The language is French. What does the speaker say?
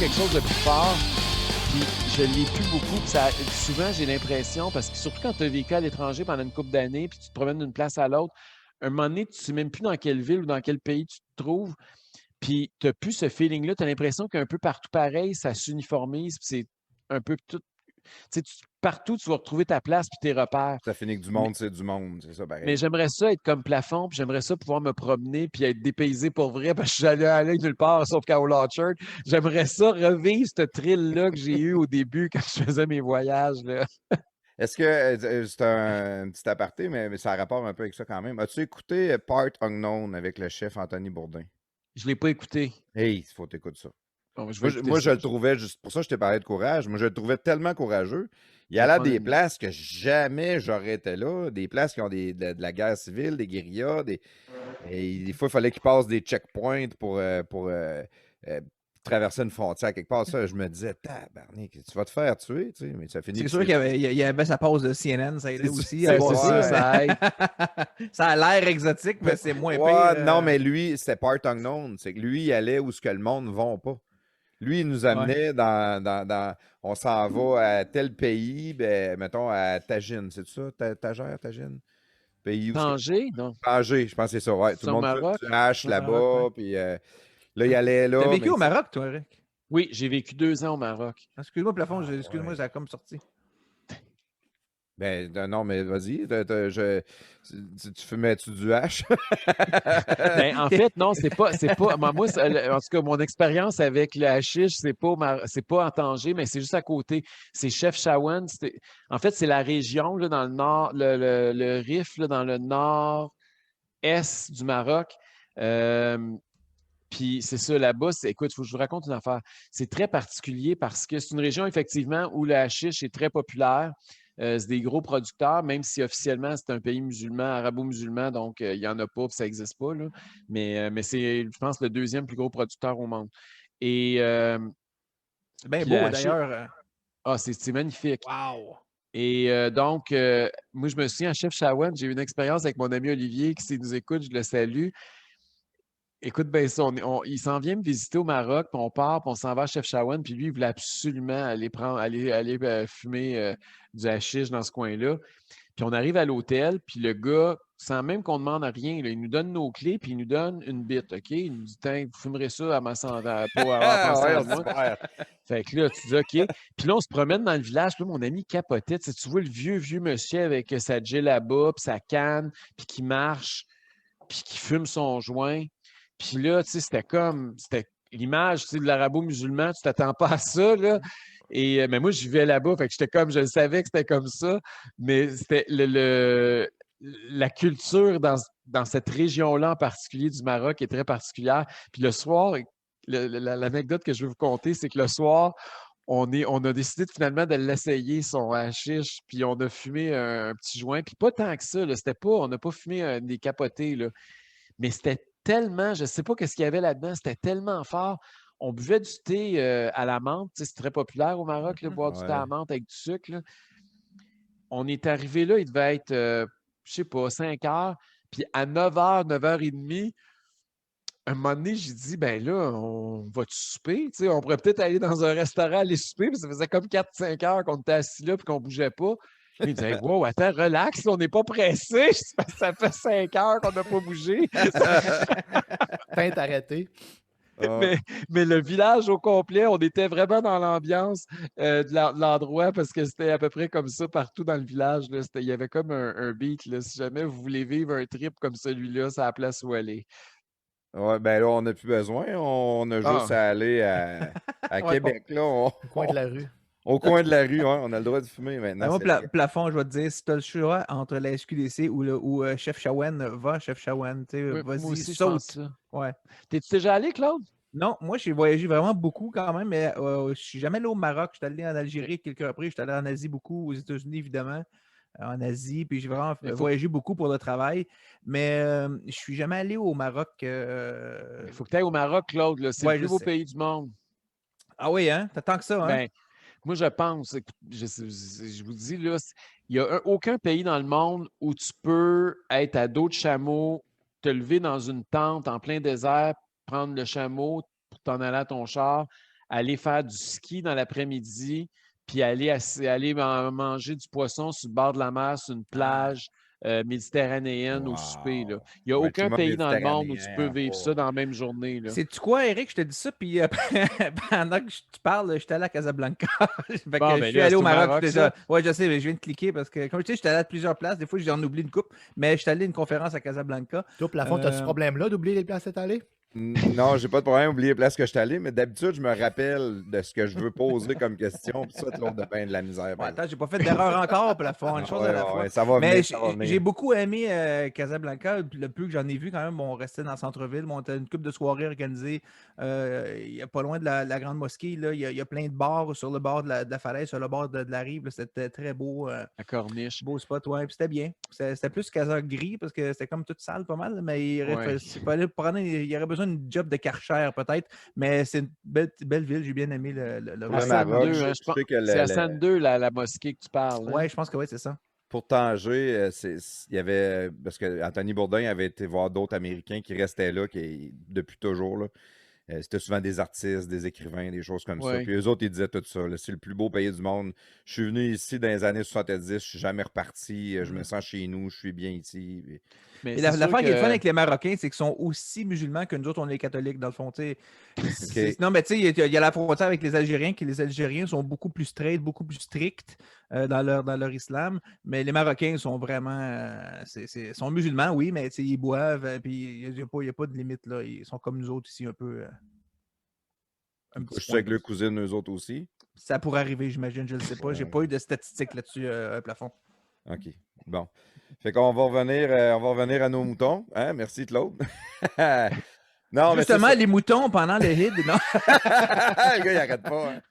quelque chose de plus fort. Puis je l'ai plus beaucoup. Puis souvent, j'ai l'impression, parce que surtout quand tu as vécu à l'étranger pendant une couple d'années, puis tu te promènes d'une place à l'autre, un moment donné, tu ne sais même plus dans quelle ville ou dans quel pays tu te trouves. Puis tu n'as plus ce feeling-là. Tu as l'impression qu'un peu partout pareil, ça s'uniformise. Puis c'est un peu tout. Tu sais, partout, tu vas retrouver ta place puis tes repères. Ça finit que du monde, c'est du monde. C'est ça, Mais pareil. j'aimerais ça être comme plafond, puis j'aimerais ça pouvoir me promener puis être dépaysé pour vrai, parce que je suis allé aller nulle part sauf qu'à Old Orchard. J'aimerais ça revivre ce thrill-là que j'ai eu au début quand je faisais mes voyages, là. Est-ce que c'est un petit aparté, mais ça a rapport un peu avec ça quand même. As-tu écouté Part Unknown avec le chef Anthony Bourdin? Je ne l'ai pas écouté. Hey, il faut t'écouter ça. Bon, je vais Moi, écouter moi, ça. je le trouvais, juste pour ça que je t'ai parlé de courage, moi, je le trouvais tellement courageux. Il Je vais allait à prendre des une note. places que jamais j'aurais été là, des places qui ont de la guerre civile, des guérillas, et des fois, il fallait qu'il passe des checkpoints pour euh, traverser une frontière quelque part. Ça, je me disais, tabarnak, tu vas te faire tuer, tu sais, mais ça finit C'est que sûr c'est. qu'il y avait sa pause de CNN, ça aidait aussi à C'est voir ça, ça. ça aide. Ça a l'air exotique, mais c'est moins Ouais, pire. non, mais lui, c'était Part Unknown. C'est que lui, il allait où ce que le monde ne va pas. Lui, il nous Ouais. amenait on s'en va à tel pays, ben, mettons à Tagine, c'est ça? Tagine? Pays où ce que. Tanger? Non. Tanger, je pense que c'est ça, ouais. Tout C'est le au monde fume Maroc? du hash Au Maroc, ouais. là-bas, puis là, il allait T'as là, vécu mais au Maroc, toi, Eric? Oui, j'ai vécu 2 ans au Maroc. Excuse-moi, plafond, ah excuse-moi, ouais. ça a comme sorti. Ben non, mais vas-y, tu fumais-tu du hash? Ben, en fait, non, c'est pas. Moi, en tout cas, mon expérience avec le hashish, c'est pas en Tanger, mais c'est juste à côté. C'est Chefchaouen. En fait, c'est la région là, dans le nord, le Rif, là, dans le nord-est du Maroc. Euh, Puis c'est ça, là-bas, écoute, il faut que je vous raconte une affaire. C'est très particulier parce que c'est une région, effectivement, où le hashish est très populaire. C'est des gros producteurs, même si officiellement c'est un pays musulman, arabo-musulman, donc il n'y en a pas, puis ça n'existe pas. Là. Mais c'est, je pense, le deuxième plus gros producteur au monde. Et C'est bien puis le beau, hashish, d'ailleurs. c'est magnifique. Wow! Et donc, moi, je me souviens, à Chef Chawan, j'ai eu une expérience avec mon ami Olivier qui, s'il nous écoute, je le salue. Écoute bien ça, il s'en vient me visiter au Maroc, puis on part, puis on s'en va à Chefchaouen, puis lui, il voulait absolument aller fumer du hashish dans ce coin-là. Puis on arrive à l'hôtel, puis le gars, sans même qu'on demande rien, là, il nous donne nos clés, puis il nous donne une bite, OK? Il nous dit, tiens, vous fumerez ça à ma santé, en pensant Ouais, à moi. super. Fait que là, tu dis, OK. Puis là, on se promène dans le village, puis là, mon ami capotait. Tu vois le vieux monsieur avec sa là-bas, puis sa canne, puis qui marche, puis qui fume son joint. Puis là, tu sais, c'était l'image, tu sais, de l'arabo-musulman, tu t'attends pas à ça, là. Et, mais moi, je vivais là-bas, fait que je savais que c'était comme ça, mais c'était la culture dans cette région-là en particulier du Maroc est très particulière. Puis le soir, l'anecdote que je vais vous conter, c'est que le soir, on a décidé finalement de l'essayer, son hashish, puis on a fumé un petit joint, puis pas tant que ça, là, on n'a pas fumé des capotés, là. Mais c'était tellement, je ne sais pas qu'est-ce qu'il y avait là-dedans, c'était tellement fort. On buvait du thé à la menthe, c'est très populaire au Maroc, là, boire du thé à la Ouais. menthe avec du sucre. Là. On est arrivé là, il devait être, je ne sais pas, 5 heures. Puis à 9 h, 9 h 30, un moment donné, j'ai dit, ben là, on va-tu souper? Tu sais, on pourrait peut-être aller dans un restaurant, aller souper, puis ça faisait comme 4-5 heures qu'on était assis là, puis qu'on ne bougeait pas. Puis il disait, wow, attends, relax, on n'est pas pressé. Ça fait 5 heures qu'on n'a pas bougé. Fin arrêté. Ah. Mais le village au complet, on était vraiment dans l'ambiance de l'endroit parce que c'était à peu près comme ça partout dans le village. Là. Il y avait comme un beat. Là. Si jamais vous voulez vivre un trip comme celui-là, c'est la place où aller. Ouais, ben là, on n'a plus besoin. On a juste Ah, à aller à Ouais, Québec. Là, Au coin de la rue. au coin de la rue, hein, on a le droit de fumer maintenant. Moi, C'est légal. plafond, je vais te dire, si tu as le choix entre la SQDC ou Chef Chaouen, va Chef Chaouen. oui, moi Vas-y, aussi, je pense saute. ça. Ouais. T'es-tu déjà allé, Claude? Non, moi, j'ai voyagé vraiment beaucoup quand même, mais je suis jamais allé au Maroc. Je suis allé en Algérie quelques reprises. Je suis allé en Asie beaucoup, aux États-Unis, évidemment, en Asie. Puis j'ai vraiment Il voyagé beaucoup pour le travail. Mais je suis jamais allé au Maroc. faut que tu ailles au Maroc, Claude. Là. C'est le Ouais, plus je beau sais. pays du monde. Ah oui, hein? T'as tant que ça, hein? Ben, moi, je pense, écoute, je vous dis, là, il n'y a aucun pays dans le monde où tu peux être à dos de chameau, te lever dans une tente en plein désert, prendre le chameau pour t'en aller à ton char, aller faire du ski dans l'après-midi, puis aller manger du poisson sur le bord de la mer, sur une plage méditerranéenne au souper. Là. Il n'y a Ouais, aucun climat pays dans le monde où tu peux méditerranéen, vivre ça dans la même journée. Là. Sais-tu quoi, Eric? Je te dis ça, puis pendant que tu parles, j'étais allé à Casablanca. Fait que Bon, je ben suis là, allé c'est au au Maroc. Maroc, déjà. ça? Ouais, je sais, mais je viens de cliquer parce que, comme tu sais, j'étais allé à plusieurs places. Des fois, j'en oublie une coupe, mais je suis allé à une conférence à Casablanca. Toi, plafond, t'as ce Euh, problème-là d'oublier les places cette allée? Non, j'ai pas de problème à oublier les places que je suis allé, mais d'habitude, je me rappelle de ce que je veux poser comme question. Puis ça, l'autre de bien de la misère. Ouais, attends, j'ai pas fait d'erreur encore, plafond, une chose à la fois. Ça va Mais venir, ça va venir. j'ai beaucoup aimé Casablanca. Le peu que j'en ai vu, quand même, on restait dans le centre-ville. On était une couple de soirées organisées. Il y a pas loin de la grande mosquée. Là. Il y a plein de bars sur le bord de la falaise, sur le bord de la rive. là. C'était très beau. La corniche. Beau spot, ouais. Puis c'était bien. C'était plus Casa gris parce que c'était comme toute sale pas mal. Mais Ouais. il y aurait besoin d'une job de Karcher peut-être. Mais c'est une belle ville. J'ai bien aimé le Le À vibe. Maroc, Sanne 2, je hein, sais que c'est à Sanne 2, la mosquée que tu parles. hein? Ouais, je pense que oui, c'est ça. pour Tanger, il y avait. Parce que Anthony Bourdain avait été voir d'autres Américains qui restaient là depuis toujours. Là. C'était souvent des artistes, des écrivains, des choses comme ça. Ouais. Puis eux autres, ils disaient tout ça. là, C'est le plus beau pays du monde. Je suis venu ici dans les années 70, je suis jamais reparti. Je me sens chez nous, je suis bien ici. Puis- Mais Et c'est l'affaire sûr qui est le fun que- avec les Marocains, c'est qu'ils sont aussi musulmans que nous autres, on est les catholiques, dans le fond. tu sais. Ok. Non, mais tu sais, il y a la frontière avec les Algériens, que les Algériens sont beaucoup plus straight, beaucoup plus stricts dans leur islam. Mais les Marocains sont vraiment. Sont musulmans, oui, mais tu sais, ils boivent, puis il n'y a pas de limite. Là. Ils sont comme nous autres ici, un peu. Un Je petit suis point. avec leurs cousines, eux autres aussi. Ça pourrait arriver, j'imagine, je ne le sais pas. J'ai pas eu de statistiques là-dessus, plafond. OK. Bon. Fait qu'on va revenir à nos moutons. Hein? Merci, Claude. Non, mais c'est Justement, ça. les moutons pendant le hid, non? Le gars, il arrête pas. hein.